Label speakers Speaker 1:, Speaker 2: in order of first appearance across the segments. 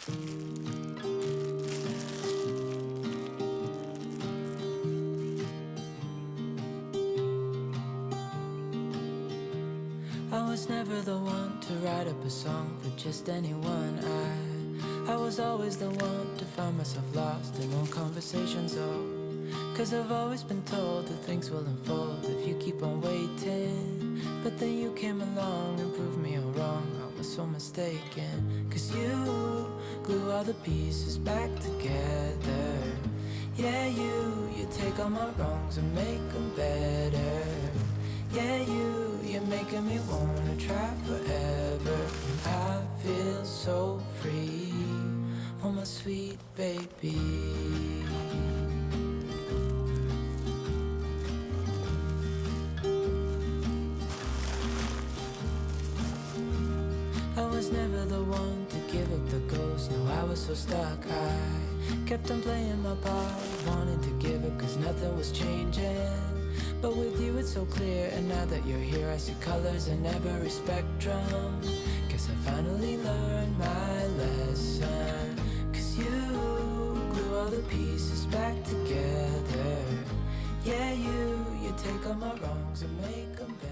Speaker 1: I was never the one to write up a song for just anyone. I was always the one to find myself lost in all conversations. Cause I've always been told that things will unfold if you keep on waiting. But then you came along and proved me all wrong. I was so mistaken. Cause you glue all the pieces back together. Yeah, you take all my wrongs and make them better. Yeah, you're making me wanna try forever. I feel so free, oh my sweet baby. I was never the one to give up the ghost. No, I was so stuck. I kept on playing my part, wanting to give up cause nothing was changing. But with you it's so clear, and now that you're here I see colors in every spectrum. Guess I finally learned my lesson. Cause you glue all the pieces back together. Yeah, you take all my wrongs and make them better.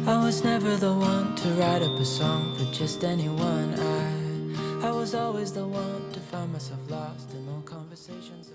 Speaker 1: I was never the one to write up a song for just anyone. I was always the one to find myself lost in long conversations.